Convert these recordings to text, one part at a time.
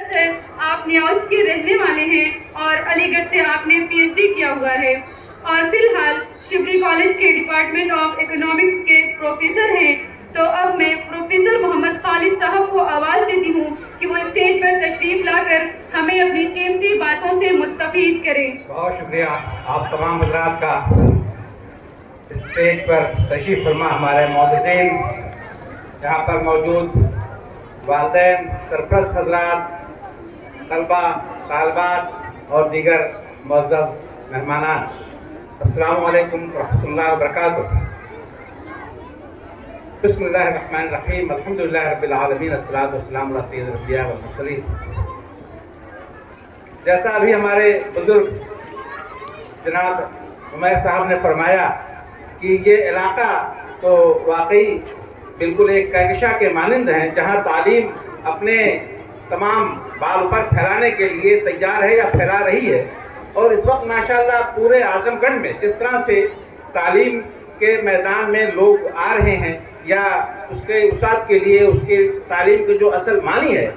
سر آپ نیوز کے رہنے والے ہیں اور علی گڑھ سے آپ نے پی ایچ ڈی کیا ہوا ہے اور فی الحال شبلی کالج کے ڈپارٹمنٹ آف اکنامکس کے پروفیسر ہیں. تو اب میں پروفیسر محمد خالد صاحب کو آواز دیتی ہوں کہ وہ اسٹیج پر تشریف لا کر ہمیں اپنی قیمتی باتوں سے مستفید کریں. بہت شکریہ آپ تمام حضرات کا اسٹیج پر تشریف فرما. ہمارے معززین، یہاں پر موجود والدین، سرپرست حضرات، طلبہ، طالبات اور دیگر معزز مہمانان، السلام علیکم ورحمۃ اللہ وبرکاتہ. بسم اللہ الرحمن الرحیم، الحمدللہ رب العالمین، الصلاۃ والسلام علی سید الانبیاء والمرسلین. جیسا ابھی ہمارے بزرگ جناب عمیر صاحب نے فرمایا کہ یہ علاقہ تو واقعی بالکل ایک کہکشاں کے مانند ہیں، جہاں تعلیم اپنے تمام بال پر پھیلانے کے لیے تیار ہے یا پھیلا رہی ہے. اور اس وقت ماشاءاللہ پورے اعظم گڑھ میں جس طرح سے تعلیم کے میدان میں لوگ آ رہے ہیں، یا اس کے وسعت کے لیے، اس کے تعلیم کے جو اصل معنی ہے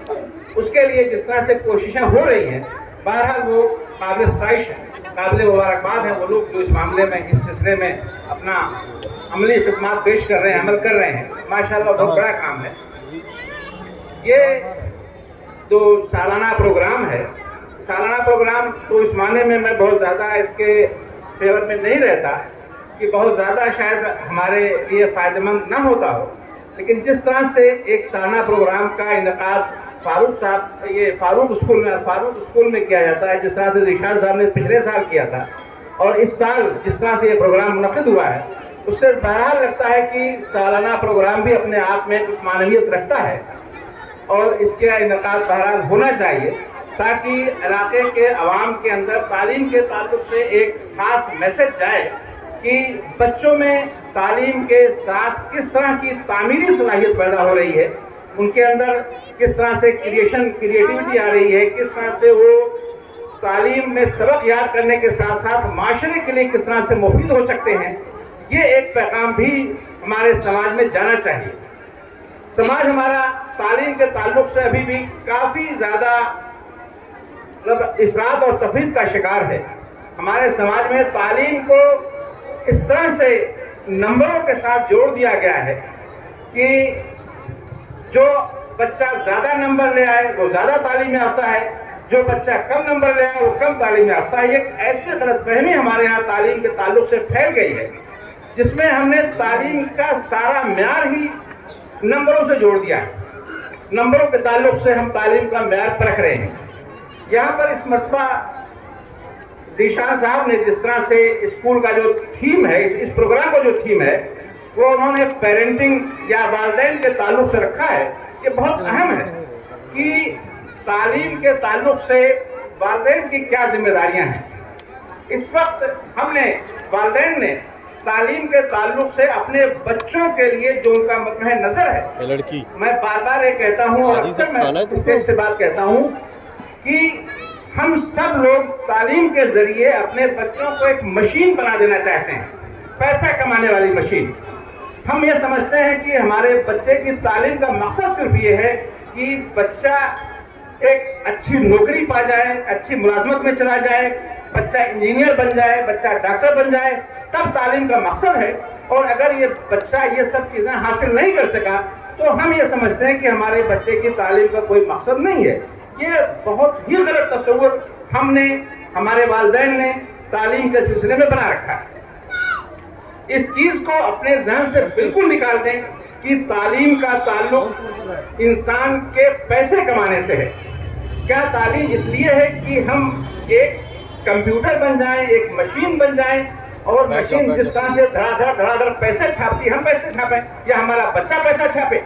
اس کے لیے جس طرح سے کوششیں ہو رہی ہیں، بہرحال وہ قابل ستائش ہے، قابل مبارکباد ہیں وہ لوگ جو اس معاملے میں، اس سلسلے میں اپنا عملی خدمات پیش کر رہے ہیں، عمل کر رہے ہیں. ماشاءاللہ بہت بڑا کام ہے. یہ جو سالانہ پروگرام ہے، سالانہ پروگرام تو اس معنی میں بہت زیادہ اس کے فیور میں نہیں رہتا کہ بہت زیادہ شاید ہمارے لیے فائدہ مند نہ ہوتا ہو، لیکن جس طرح سے ایک سالانہ پروگرام کا انعقاد فاروق اسکول میں کیا جاتا ہے، جس طرح سے ذیشان صاحب نے پچھلے سال کیا تھا، اور اس سال جس طرح سے یہ پروگرام منعقد ہوا ہے، اس سے بہرحال لگتا ہے کہ سالانہ پروگرام بھی اپنے آپ میں کچھ معنویت رکھتا ہے، اور اس کا انعقاد بہرحال ہونا چاہیے تاکہ علاقے کے عوام کے اندر تعلیم کے تعلق سے ایک خاص میسج جائے کہ بچوں میں تعلیم کے ساتھ کس طرح کی تعمیری صلاحیت پیدا ہو رہی ہے، ان کے اندر کس طرح سے کریٹیوٹی آ رہی ہے، کس طرح سے وہ تعلیم میں سبق یاد کرنے کے ساتھ ساتھ معاشرے کے لیے کس طرح سے مفید ہو سکتے ہیں. یہ ایک پیغام بھی ہمارے سماج میں جانا چاہیے. سماج ہمارا تعلیم کے تعلق سے ابھی بھی کافی زیادہ افراط اور تفریط کا شکار ہے. ہمارے سماج میں تعلیم کو اس طرح سے نمبروں کے ساتھ جوڑ دیا گیا ہے کہ جو بچہ زیادہ نمبر لے آئے وہ زیادہ تعلیم یافتہ ہے، جو بچہ کم نمبر لے آئے وہ کم تعلیم یافتہ ہے. ایک ایسی غلط فہمی ہمارے یہاں تعلیم کے تعلق سے پھیل گئی ہے، جس میں ہم نے تعلیم کا سارا معیار ہی نمبروں سے جوڑ دیا ہے. نمبروں کے تعلق سے ہم تعلیم کا معیار پرکھ رہے ہیں. یہاں پر اس مرتبہ ذیشان صاحب نے جس طرح سے اسکول کا جو تھیم ہے، اس پروگرام کا جو تھیم ہے، وہ انہوں نے پیرنٹنگ یا والدین کے تعلق سے رکھا ہے. یہ بہت اہم ہے کہ تعلیم کے تعلق سے والدین کی کیا ذمہ داریاں ہیں. اس وقت ہم نے والدین نے تعلیم کے تعلق سے اپنے بچوں کے لیے جو ان کا مطمئن نظر ہے، میں بار بار یہ کہتا ہوں اور اکثر میں اسٹیج سے بات کہتا ہوں کہ ہم سب لوگ تعلیم کے ذریعے اپنے بچوں کو ایک مشین بنا دینا چاہتے ہیں، پیسہ کمانے والی مشین. ہم یہ سمجھتے ہیں کہ ہمارے بچے کی تعلیم کا مقصد صرف یہ ہے کہ بچہ ایک اچھی نوکری پا جائے، اچھی ملازمت میں چلا جائے، بچہ انجینئر بن جائے، بچہ ڈاکٹر بن جائے، تب تعلیم کا مقصد ہے. اور اگر یہ بچہ یہ سب چیزیں حاصل نہیں کر سکا تو ہم یہ سمجھتے ہیں کہ ہمارے بچے کی تعلیم کا کوئی مقصد نہیں ہے. یہ بہت ہی غلط تصور ہم نے، ہمارے والدین نے تعلیم کے سلسلے میں بنا رکھا ہے. اس چیز کو اپنے ذہن سے بالکل نکال دیں کہ تعلیم کا تعلق انسان کے پیسے کمانے سے ہے. کیا تعلیم اس لیے ہے کہ ہم ایک کمپیوٹر بن جائیں، ایک مشین بن جائیں، اور مشین جس طرح سے دھڑا دھڑ پیسے چھاپتی ہم پیسے چھاپیں یا ہمارا بچہ پیسہ چھاپے؟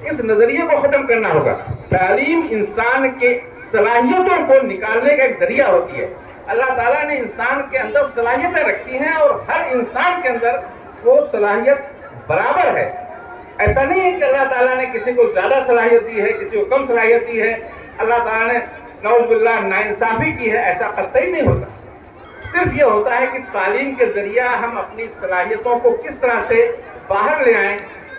اس نظریے کو ختم کرنا ہوگا. تعلیم انسان کے صلاحیتوں کو نکالنے کا ایک ذریعہ ہوتی ہے. اللہ تعالیٰ نے انسان کے اندر صلاحیتیں رکھی ہیں اور ہر انسان کے اندر وہ صلاحیت برابر ہے. ایسا نہیں ہے کہ اللہ تعالیٰ نے کسی کو زیادہ صلاحیت دی ہے، کسی کو کم صلاحیت دی ہے. اللہ تعالیٰ نے نعوذ باللہ ناانصافی کی ہے، ایسا قطعی نہیں ہوتا. صرف یہ ہوتا ہے کہ تعلیم کے ذریعہ ہم اپنی صلاحیتوں کو کس طرح سے باہر لے آئیں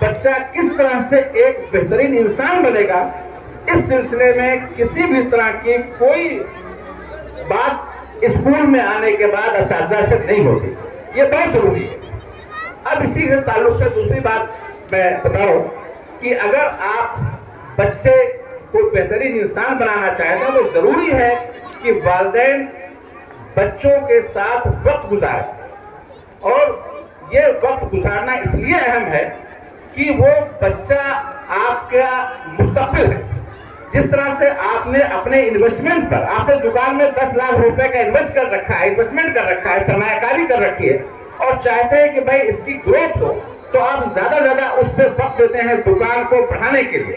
بچہ کس طرح سے ایک بہترین انسان بنے گا، اس سلسلے میں کسی بھی طرح کی کوئی بات اسکول میں آنے کے بعد اساتذہ سے نہیں ہوتی. یہ بہت ضروری ہے. اب اسی کے تعلق سے دوسری بات میں بتاؤں کہ اگر آپ بچے کو بہترین انسان بنانا چاہتے ہیں تو ضروری ہے کہ والدین بچوں کے ساتھ وقت گزاریں. اور یہ وقت گزارنا اس لیے اہم ہے کہ وہ بچہ آپ کا مستقبل ہے. جس طرح سے آپ نے اپنے انویسٹمنٹ پر، آپ نے دکان میں 10 لاکھ روپے کا انویسٹ کر رکھا ہے، انویسٹمنٹ کر رکھا ہے، سرمایہ کاری کر رکھی ہے، اور چاہتے ہیں کہ بھائی اس کی گروتھ ہو، تو آپ زیادہ زیادہ اس پہ وقت دیتے ہیں دکان کو بڑھانے کے لیے.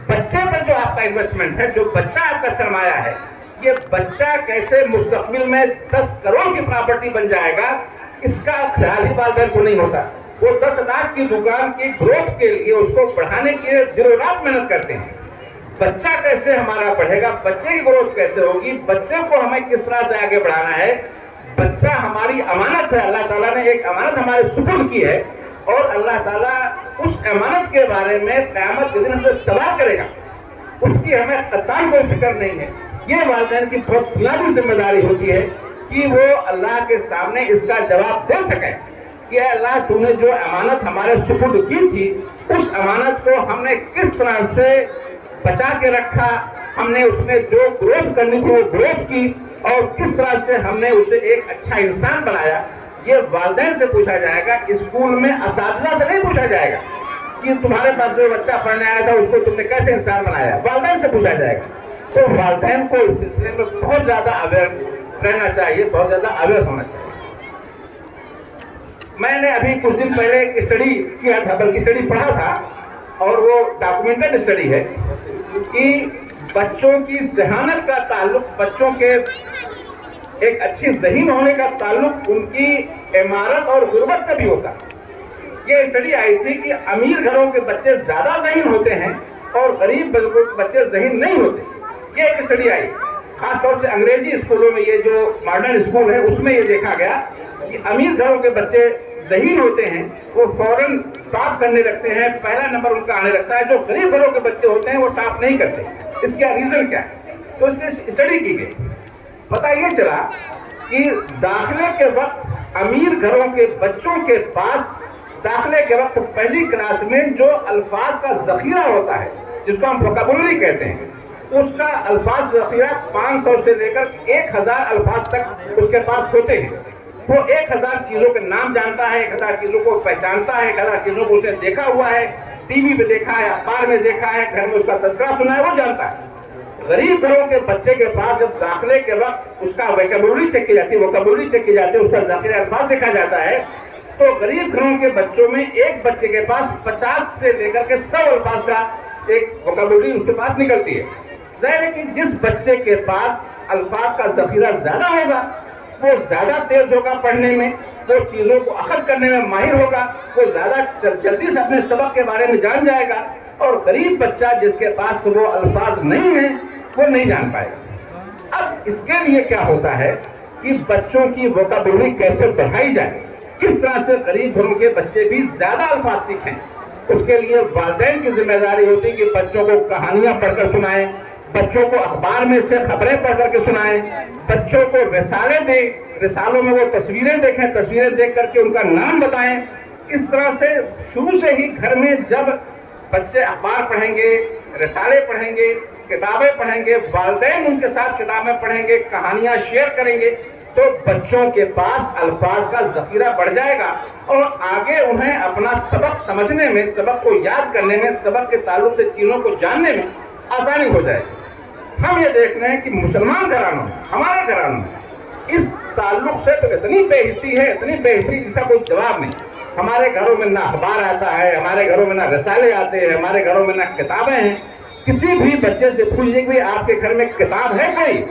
بچے پر جو آپ کا انویسٹمنٹ ہے، جو بچہ آپ کا سرمایہ ہے، یہ بچہ کیسے مستقبل میں 10 کروڑ کی پراپرٹی بن جائے گا، اس کا خیال ہی والدین کو نہیں ہوتا. وہ 10 لاکھ کی دکان کی گروتھ کے لیے، اس کو بڑھانے کے لیے دن رات محنت کرتے ہیں. بچہ کیسے ہمارا بڑھے گا، بچے کی گروتھ کیسے ہوگی، بچے کو ہمیں کس طرح سے آگے بڑھانا ہے. بچہ ہماری امانت ہے، اللہ تعالیٰ نے ایک امانت ہمارے سپرد کی ہے، اور اللہ تعالیٰ اس امانت کے بارے میں قیامت کے دن ہم سے سوال کرے گا. اس کی ہمیں قطعاً کوئی فکر نہیں ہے. یہ والدین کی بہت بنیادی ذمہ داری ہوتی ہے کہ وہ اللہ کے سامنے اس کا جواب دے سکیں کہ اے اللہ، تو نے جو امانت ہمارے سپرد کی تھی، اس امانت کو ہم نے کس طرح سے بچا کے رکھا، ہم نے اس میں جو گروتھ کرنی تھی وہ گروتھ کی، اور کس طرح سے ہم نے اسے ایک اچھا انسان بنایا. یہ والدین سے پوچھا جائے گا. اسکول میں اساتذہ سے نہیں پوچھا جائے گا کہ تمہارے پاس جو بچہ پڑھنے آیا تھا اس کو تم نے کیسے انسان بنایا. والدین سے پوچھا جائے گا. تو والدین کو اس سلسلے میں بہت زیادہ اویئر رہنا چاہیے، بہت زیادہ اویئر ہونا چاہیے. میں نے ابھی کچھ دن پہلے ایک اسٹڈی کیا تھا، بلکہ اسٹڈی پڑھا تھا، اور وہ ڈاکومنٹڈ اسٹڈی ہے کہ بچوں کی ذہانت کا تعلق، بچوں کے ایک اچھی ذہین ہونے کا تعلق ان کی عمارت اور غربت سے بھی ہوتا. یہ اسٹڈی آئی تھی کہ امیر گھروں کے بچے زیادہ ذہین ہوتے ہیں اور غریب بچے ذہین نہیں ہوتے. یہ ایک اسٹڈی آئی خاص طور سے انگریزی اسکولوں میں. یہ جو ماڈرن اسکول ہے اس میں یہ دیکھا گیا کہ امیر گھروں کے بچے ذہین ہوتے ہیں، وہ فوراً ٹاپ کرنے لگتے ہیں، پہلا نمبر ان کا آنے لگتا ہے. جو غریب گھروں کے بچے ہوتے ہیں وہ ٹاپ نہیں کرتے. اس کا ریزن کیا ہے؟ تو اس میں اسٹڈی کی گئی. پتہ یہ چلا کہ داخلے کے وقت امیر گھروں کے بچوں کے پاس داخلے کے وقت پہلی کلاس میں جو الفاظ کا ذخیرہ ہوتا ہے، جس کو ہم ووکیبولری کہتے ہیں، اس کا الفاظ ذخیرہ 500 سے لے کر 1000 الفاظ تک اس کے پاس ہوتے ہیں. وہ 1000 چیزوں کے نام جانتا ہے، 1000 چیزوں کو پہچانتا ہے، 1000 چیزوں کو اسے دیکھا ہوا ہے، ٹی وی پہ دیکھا ہے، اخبار میں دیکھا ہے، گھر میں اس کا تذکرہ سنا ہے، وہ جانتا ہے. غریب گھروں کے بچے کے پاس جب داخلے کے وقت اس کا ووکیبولری چیک کی جاتی ہے، اس کا ذخیرہ الفاظ دیکھا جاتا ہے، تو غریب گھروں کے بچوں میں ایک بچے کے پاس 50 سے لے کر کے 100 الفاظ کا ایک ووکیبولری اس کے پاس نکلتی ہے. ظاہر ہے کہ جس بچے کے پاس الفاظ کا ذخیرہ زیادہ ہوگا وہ زیادہ تیز ہوگا پڑھنے میں، وہ چیزوں کو اخذ کرنے میں ماہر ہوگا، وہ زیادہ جلدی سے اپنے سبق کے بارے میں جان جائے گا. اور غریب بچہ جس کے پاس وہ الفاظ نہیں ہیں وہ نہیں جان پائے گا. اب اس کے لیے کیا ہوتا ہے کہ بچوں کی ووکیبولری کیسے بڑھائی جائے، کس طرح سے غریب گھروں کے بچے بھی زیادہ الفاظ سیکھیں. اس کے لیے والدین کی ذمہ داری ہوتی ہے کہ بچوں کو کہانیاں پڑھ کر سنائیں، بچوں کو اخبار میں سے خبریں پڑھ کر کے سنائیں، بچوں کو رسالے دیں، رسالوں میں وہ تصویریں دیکھیں، تصویریں دیکھ کر کے ان کا نام بتائیں. اس طرح سے شروع سے ہی گھر میں جب بچے اخبار پڑھیں گے، رسالے پڑھیں گے، کتابیں پڑھیں گے، والدین ان کے ساتھ کتابیں پڑھیں گے، کہانیاں شیئر کریں گے، تو بچوں کے پاس الفاظ کا ذخیرہ بڑھ جائے گا اور آگے انہیں اپنا سبق سمجھنے میں، سبق کو یاد کرنے میں، سبق کے تعلق سے چیزوں کو جاننے میں آسانی ہو جائے گی. ہم یہ دیکھ رہے ہیں کہ مسلمان گھرانوں میں، ہمارے گھرانوں میں اس تعلق سے تو اتنی بے حسی ہے، اتنی بے حسی جس کا کوئی جواب نہیں. ہمارے گھروں میں نہ اخبار آتا ہے، ہمارے گھروں میں نہ رسالے آتے ہیں، ہمارے گھروں میں نہ کتابیں ہیں. کسی بھی بچے سے پوچھیے کہ آپ کے گھر میں کتاب ہے کوئی؟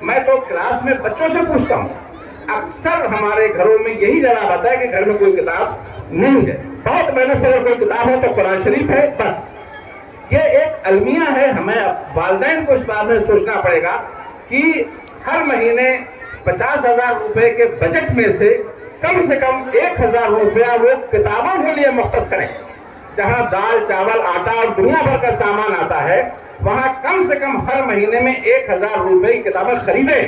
میں تو کلاس میں بچوں سے پوچھتا ہوں، اکثر ہمارے گھروں میں یہی جواب آتا ہے کہ گھر میں کوئی کتاب نہیں ہے. بہت محنت سے اگر کوئی کتاب ہے تو قرآن شریف ہے بس. یہ ایک المیہ ہے. ہمیں والدین کو اس بات میں سوچنا پڑے گا کہ ہر مہینے 50,000 روپے کے بجٹ میں سے کم 1000 روپیہ وہ کتابوں کے لیے مختص کریں. جہاں دال چاول آٹا اور دنیا بھر کا سامان آتا ہے وہاں کم سے کم ہر مہینے میں 1000 روپے کی کتابیں خریدیں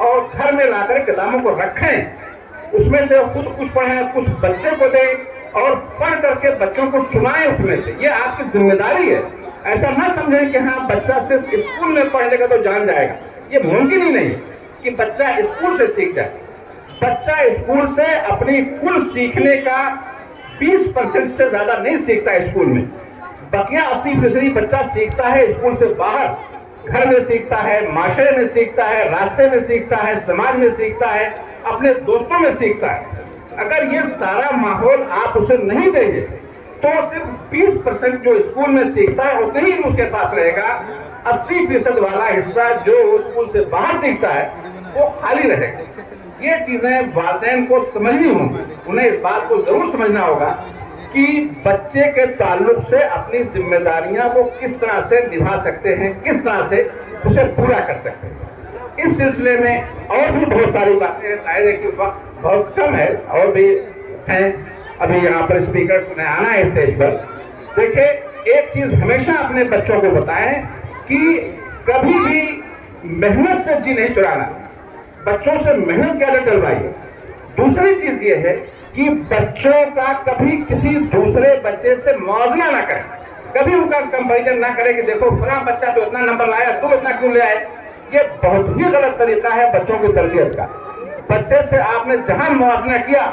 اور گھر میں لا کر کتابوں کو رکھیں. اس میں سے خود کچھ پڑھیں, کچھ بچے کو دیں اور پڑھ کر کے بچوں کو سنائیں. اس میں سے یہ آپ کی ذمہ داری ہے. ایسا نہ سمجھیں کہ ہاں بچہ صرف اسکول میں پڑھ لے گا تو جان جائے گا. یہ ممکن ہی نہیں کہ بچہ اسکول سے سیکھ جائے. بچہ اسکول سے اپنی کل سیکھنے کا 20% سے زیادہ نہیں سیکھتا اسکول میں. بقیہ 80% بچہ سیکھتا ہے اسکول سے باہر. گھر میں سیکھتا ہے, معاشرے میں سیکھتا ہے, راستے میں سیکھتا ہے, سماج میں سیکھتا ہے, اپنے دوستوں میں سیکھتا ہے. اگر یہ سارا ماحول آپ اسے نہیں دیں گے تو صرف 20% جو اسکول میں سیکھتا ہے اتنا ہی اس کے پاس رہے گا. 80% والا حصہ جو اسکول سے باہر سیکھتا ہے وہ خالی رہے گا. یہ چیزیں والدین کو سمجھنی ہوں گی. انہیں اس بات کو ضرور سمجھنا ہوگا کہ بچے کے تعلق سے اپنی ذمہ داریاں وہ کس طرح سے نبھا سکتے ہیں, کس طرح سے اسے پورا کر سکتے ہیں. اس سلسلے میں اور بھی بہت ساری باتیں ہیں. ظاہر ہے کہ وقت بہت کم ہے, اور بھی ہیں. ابھی یہاں پر اسپیکر نے آنا ہے اسٹیج پر. دیکھیں, ایک چیز ہمیشہ اپنے بچوں کو بتائیں کہ کبھی بھی محنت سے جی نہیں چرانا. بچوں سے محنت کیا ڈلوائیے. دوسری چیز یہ ہے کہ بچوں کا کبھی کسی دوسرے بچے سے موازنہ نہ کریں. کبھی ان کا کمپیریزن نہ کریں کہ دیکھو فلاں بچہ تو اتنا نمبر لایا, تم اتنا کیوں لے آئے. یہ بہت ہی غلط طریقہ ہے بچوں کی تربیت کا. بچے سے آپ نے جہاں موازنہ کیا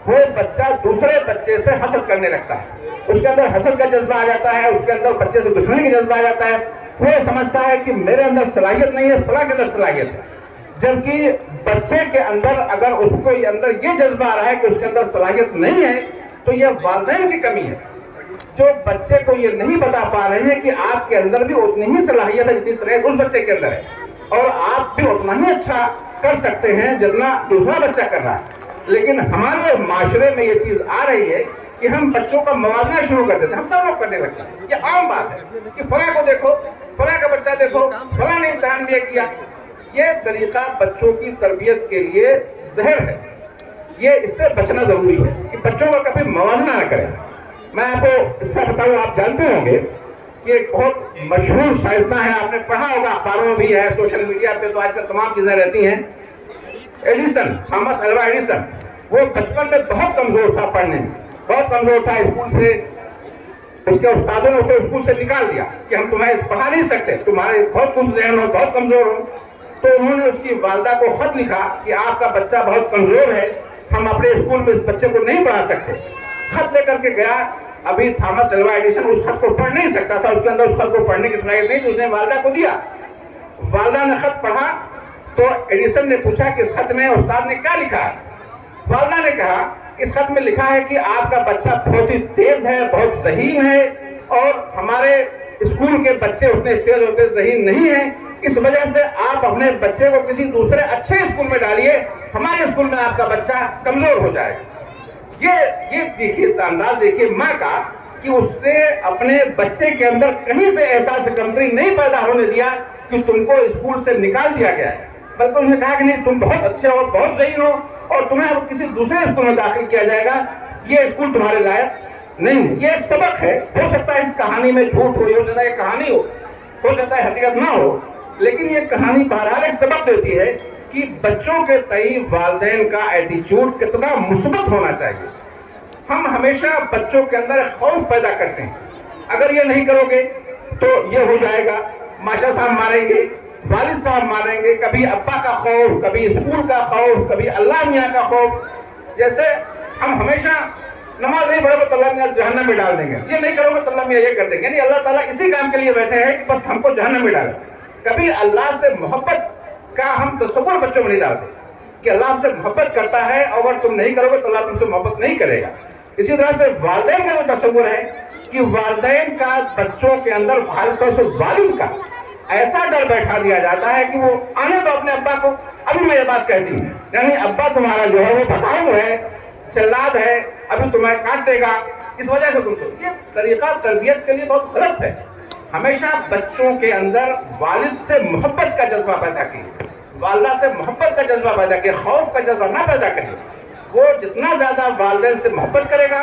وہ بچہ دوسرے بچے سے حسد کرنے لگتا ہے. اس کے اندر حسد کا جذبہ آ جاتا ہے, اس کے اندر بچے سے دشمنی کا جذبہ آ جاتا ہے. وہ سمجھتا ہے کہ میرے اندر صلاحیت نہیں ہے, فلاں کے اندر صلاحیت ہے. جبکہ بچے کے اندر اگر اس کو اندر یہ جذبہ آ رہا ہے کہ اس کے اندر صلاحیت نہیں ہے تو یہ والدین کی کمی ہے, جو بچے کو یہ نہیں بتا پا رہے ہیں کہ آپ کے اندر بھی اتنی ہی صلاحیت ہے جتنی صلاحیت اس بچے کے اندر ہے, اور آپ بھی اتنا ہی اچھا کر سکتے ہیں جتنا دوسرا بچہ کر رہا ہے. لیکن ہمارے معاشرے میں یہ چیز آ رہی ہے کہ ہم بچوں کا موازنہ شروع کر دیتے ہیں. ہم سب لوگ کرنے لگتے ہیں. یہ عام بات ہے کہ فلاں کو دیکھو, فلاں کا بچہ دیکھو, فلاں نے امتحان دیا کیا. یہ طریقہ بچوں کی تربیت کے لیے زہر ہے. یہ اس سے بچنا ضروری ہے کہ بچوں کا کبھی موازنہ نہ کریں. میں آپ کو اس سے بتاؤں, آپ جانتے ہوں گے کہ ایک بہت مشہور سائنسداں ہے, آپ نے پڑھا ہوگا, اخباروں میں بھی ہے, سوشل میڈیا پہ تو آج کل تمام چیزیں رہتی ہیں. Edison, Thomas الوا Edison. وہ بچپن میں بہت کمزور تھا, پڑھنے میں بہت کمزور تھا. اسکول سے اس کے استادوں نے اسے اسکول سے نکال دیا کہ ہم تمہیں پڑھا نہیں سکتے, تمہارے بہت کم ذہن ہو, بہت کمزور ہو. تو انہوں نے اس کی والدہ کو خط لکھا کہ آپ کا بچہ بہت کمزور ہے, ہم اپنے اسکول میں اس بچے کو نہیں پڑھا سکتے. خط لے کر کے گیا. ابھی تھامس الوا ایڈیسن اس خط کو پڑھ نہیں سکتا تھا, اس کے اندر اس خط کو پڑھنے کی صلاحیت نہیں تھی. اس نے والدہ کو دیا. والدہ نے خط پڑھا تو ایڈیسن نے پوچھا کہ اس خط میں استاد نے کیا لکھا ہے. والدہ نے کہا اس خط میں لکھا ہے کہ آپ کا بچہ بہت ہی تیز ہے, بہت ذہین ہے, اور ہمارے اسکول کے بچے اتنے تیز ہوتے ذہین نہیں ہیں. اس وجہ سے آپ اپنے بچے کو کسی دوسرے اچھے اسکول میں ڈالیے, ہمارے اسکول میں آپ کا بچہ کمزور ہو جائے. یہ دیکھیے انداز, دیکھیے ماں کا کہ اس نے اپنے بچے کے اندر کہیں سے احساس کمتری نہیں پیدا ہونے دیا کہ تم کو اسکول سے نکال دیا گیا ہے, بلکہ انہوں نے کہا کہ نہیں, تم بہت اچھے ہو, بہت ذہین ہو, اور تمہیں اب کسی دوسرے اسکول میں داخل کیا جائے گا. یہ اسکول تمہارے لائق نہیں. یہ ایک سبق ہے. ہو سکتا ہے اس کہانی میں جھوٹ ہو سکتا ہے یہ کہانی ہو سکتا ہے حقیقت نہ ہو, لیکن یہ کہانی بہرحال ایک سبق دیتی ہے کہ بچوں کے تئیں والدین کا ایٹیچیوڈ کتنا مثبت ہونا چاہیے. ہم ہمیشہ بچوں کے اندر خوف پیدا کرتے ہیں. اگر یہ نہیں کرو گے تو یہ ہو جائے گا, ماشاء صاحب ماریں گے, والد صاحب ماریں گے, کبھی ابا کا خوف, کبھی اسکول کا خوف, کبھی اللہ میاں کا خوف. جیسے ہم ہمیشہ نماز نہیں پڑھو تو اللہ میاں جہنم میں ڈال دیں گے, یہ نہیں کرو گے تو اللہ میاں یہ کر دیں گے. یعنی اللہ تعالیٰ اسی کام کے لیے بیٹھے ہیں کہ بس ہم کو جہنم میں ڈالیں. کبھی اللہ سے محبت کا ہم تصور بچوں میں نہیں ڈالتے کہ اللہ ہم سے محبت کرتا ہے, اور اگر تم نہیں کرو گے تو اللہ تم سے محبت نہیں کرے گا. اسی طرح سے والدین کا وہ تصور ہے کہ والدین کا بچوں کے اندر خاص طور سے والد کا ایسا ڈر بیٹھا دیا جاتا ہے کہ وہ آنے دو اپنے ابا کو. ابھی میں یہ بات کہتی ہوں, یعنی ابا تمہارا جو ہے وہ بھگاؤ ہے, چلاد ہے, ابھی تمہیں کاٹ دے گا, اس وجہ سے تم. یہ طریقہ تربیت کے لیے بہت غلط ہے. ہمیشہ بچوں کے اندر والد سے محبت کا جذبہ پیدا کیے, والدہ سے محبت کا جذبہ پیدا کیے, خوف کا جذبہ نہ پیدا کریے. وہ جتنا زیادہ والدین سے محبت کرے گا